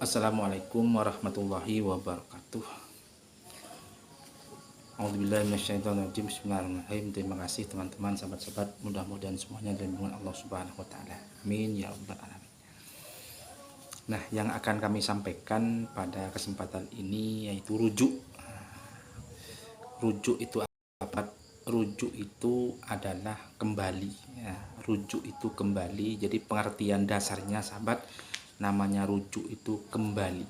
Assalamualaikum warahmatullahi wabarakatuh. A'udzubillahi minasyaitonirrajim. Bismillahirrahmanirrahim. Terima kasih teman-teman, sahabat-sahabat. Mudah-mudahan semuanya dalam lindungan Allah Subhanahu wa taala. Amin ya rabbal alamin. Nah, yang akan kami sampaikan pada kesempatan ini yaitu rujuk. Rujuk itu apa? Rujuk itu adalah kembali ya. Rujuk itu kembali. Jadi pengertian dasarnya, sahabat, namanya rujuk itu kembali.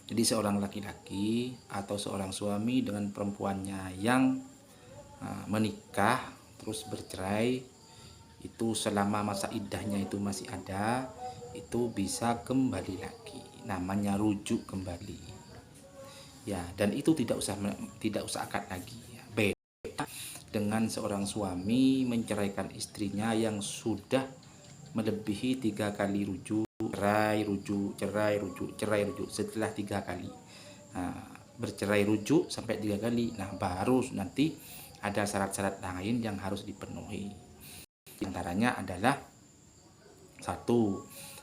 Jadi seorang laki-laki atau seorang suami dengan perempuannya yang menikah terus bercerai, itu selama masa iddahnya itu masih ada, itu bisa kembali lagi, namanya rujuk kembali ya. Dan itu tidak usah akad lagi ya. Beda dengan seorang suami menceraikan istrinya yang sudah melebihi 3 kali rujuk, cerai rujuk, cerai rujuk, cerai rujuk. Setelah 3 kali bercerai rujuk sampai 3 kali, nah baru nanti ada syarat-syarat lain yang harus dipenuhi. Di antaranya adalah 1,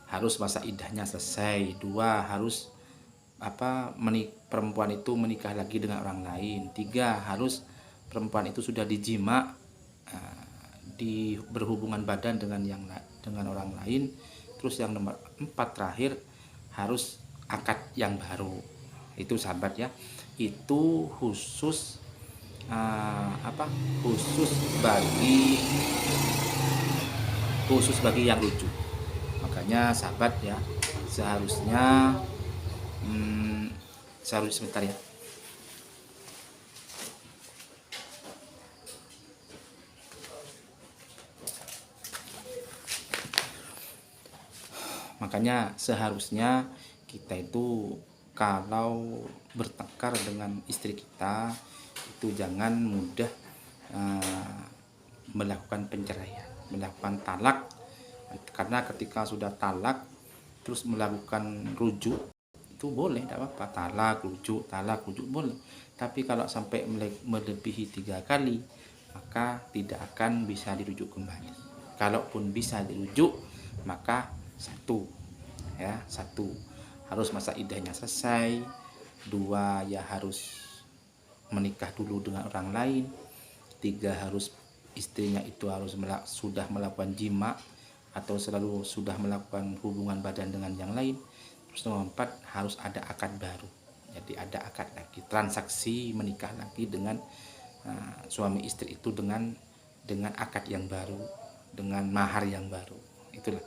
harus masa iddahnya selesai. 2, harus perempuan itu menikah lagi dengan orang lain. 3, harus perempuan itu sudah dijima, di berhubungan badan dengan orang lain. Terus yang nomor 4 terakhir, harus akad yang baru. Itu sahabat ya, itu khusus khusus bagi yang rujuk. Makanya sahabat ya, seharusnya sebentar ya. Makanya seharusnya kita itu kalau bertengkar dengan istri kita itu jangan mudah melakukan penceraian, melakukan talak. Karena ketika sudah talak terus melakukan rujuk itu boleh, tidak apa-apa, talak rujuk boleh. Tapi kalau sampai melebihi 3 kali, maka tidak akan bisa dirujuk kembali. Kalaupun bisa dirujuk, maka satu harus masa iddahnya selesai. 2, ya harus menikah dulu dengan orang lain. 3, harus istrinya itu sudah melakukan jima atau selalu sudah melakukan hubungan badan dengan yang lain. Terus nomor 4, harus ada akad baru. Jadi ada akad lagi, transaksi menikah lagi dengan suami istri itu dengan akad yang baru, dengan mahar yang baru. Itulah.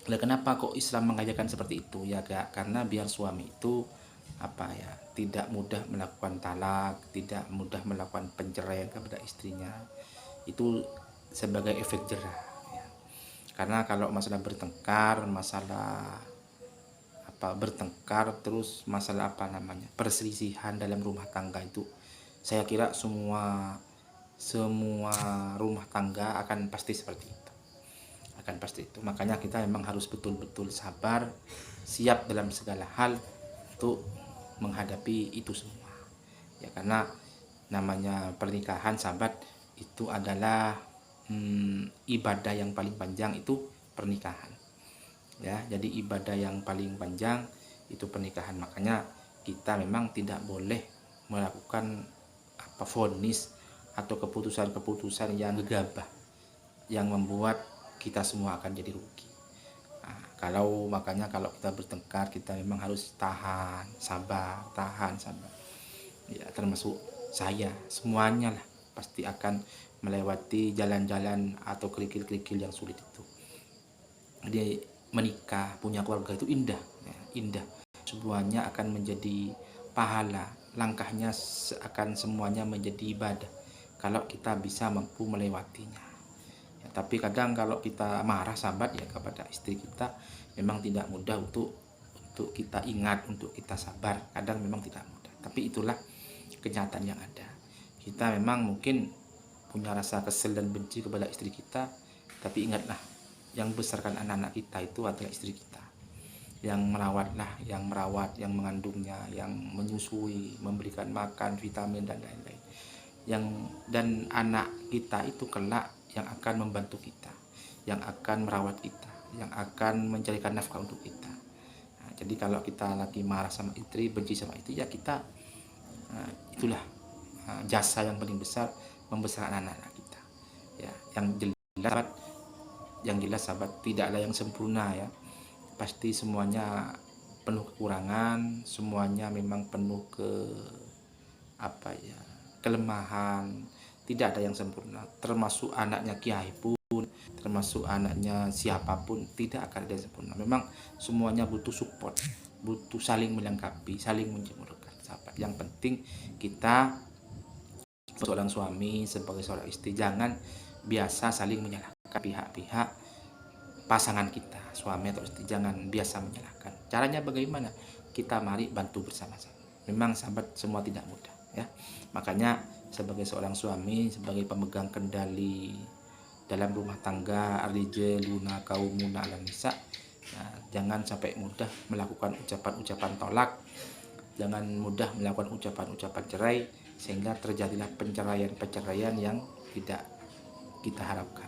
Nah, kenapa kok Islam mengajarkan seperti itu ya, karena biar suami itu tidak mudah melakukan talak, tidak mudah melakukan penceraian kepada istrinya. Itu sebagai efek jerah ya. Karena kalau masalah bertengkar, terus masalah perselisihan dalam rumah tangga, itu saya kira semua rumah tangga akan pasti seperti itu. Makanya kita memang harus betul-betul sabar, siap dalam segala hal untuk menghadapi itu semua ya. Karena namanya pernikahan, sahabat, itu adalah ibadah yang paling panjang, itu pernikahan ya. Jadi ibadah yang paling panjang itu pernikahan. Makanya kita memang tidak boleh melakukan vonis atau keputusan-keputusan yang gegabah yang membuat kita semua akan jadi rugi. Makanya kalau kita bertengkar, kita memang harus sabar ya. Termasuk saya, semuanya lah pasti akan melewati jalan-jalan atau kerikil-kerikil yang sulit itu. Jadi menikah, punya keluarga itu indah ya, indah. Semuanya akan menjadi pahala, langkahnya akan semuanya menjadi ibadah kalau kita bisa mampu melewatinya. Tapi kadang kalau kita marah, sahabat ya, kepada istri kita, memang tidak mudah untuk kita ingat, untuk kita sabar. Kadang memang tidak mudah, tapi itulah kenyataan yang ada. Kita memang mungkin punya rasa kesel dan benci kepada istri kita, tapi ingatlah, yang besarkan anak-anak kita itu adalah istri kita. Yang merawat, yang mengandungnya, yang menyusui, memberikan makan, vitamin dan lain-lain. Dan anak kita itu kelak yang akan membantu kita, yang akan merawat kita, yang akan mencarikan nafkah untuk kita. Jadi kalau kita lagi marah sama istri, benci sama istri, ya kita itulah jasa yang paling besar membesarkan anak-anak kita. Ya, yang jelas sahabat tidak ada yang sempurna ya. Pasti semuanya penuh kekurangan, semuanya memang penuh kelemahan, tidak ada yang sempurna, termasuk anaknya kiai pun, termasuk anaknya siapapun, tidak akan ada yang sempurna. Memang semuanya butuh support, butuh saling melengkapi, saling menjemurkan sahabat. Yang penting kita seorang suami, sebagai seorang istri, jangan biasa saling menyalahkan pihak-pihak pasangan kita, suami atau istri, jangan biasa menyalahkan. Caranya bagaimana? Kita mari bantu bersama-sama. Memang sahabat semua tidak mudah ya. Makanya sebagai seorang suami, sebagai pemegang kendali dalam rumah tangga, ar-rijaluna qawammuna 'alan nisa, jangan sampai mudah melakukan ucapan-ucapan tolak, jangan mudah melakukan ucapan-ucapan cerai, sehingga terjadilah perceraian yang tidak kita harapkan.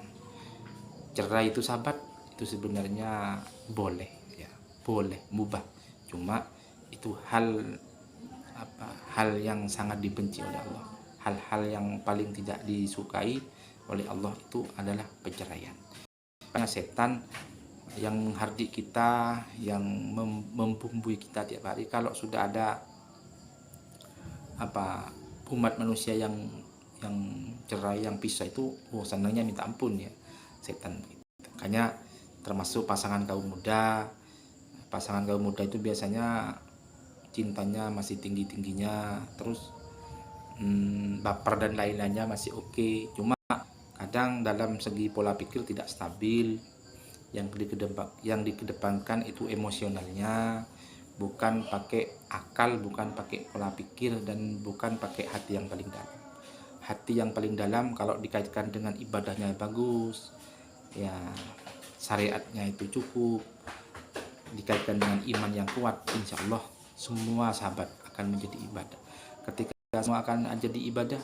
Cerai itu sahabat, itu sebenarnya boleh ya, boleh, mubah. Cuma itu hal yang sangat dibenci oleh Allah. Hal-hal yang paling tidak disukai oleh Allah itu adalah perceraian. Karena setan yang menghardik kita, yang membumbui kita tiap hari, kalau sudah ada umat manusia yang cerai, yang pisah itu, senangnya minta ampun ya setan. Makanya termasuk pasangan kaum muda itu biasanya cintanya masih tinggi-tingginya, terus baper dan lain-lainnya masih oke. Cuma kadang dalam segi pola pikir tidak stabil. Yang dikedepankan itu emosionalnya, bukan pakai akal, bukan pakai pola pikir, dan bukan pakai hati yang paling dalam. Hati yang paling dalam kalau dikaitkan dengan ibadahnya bagus ya, syariatnya itu cukup, dikaitkan dengan iman yang kuat, insya Allah semua sahabat akan menjadi ibadah. Ketika semua akan jadi ibadah,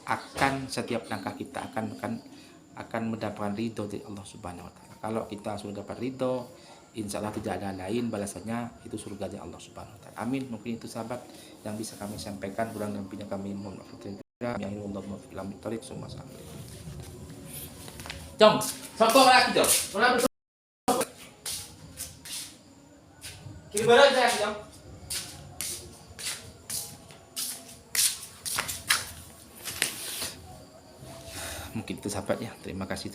akan setiap langkah kita akan mendapatkan ridho dari Allah Subhanahu wa Ta'ala. Kalau kita sudah dapat ridho, insya Allah tidak ada lain balasannya, itu surga dari Allah Subhanahu wa Ta'ala. Amin. Mungkin itu sahabat yang bisa kami sampaikan, kurang lebihnya kami mohon maaf. Jom, sokong lagi jom. Kiri barat saya jom. Mungkin itu sahabat ya. Terima kasih.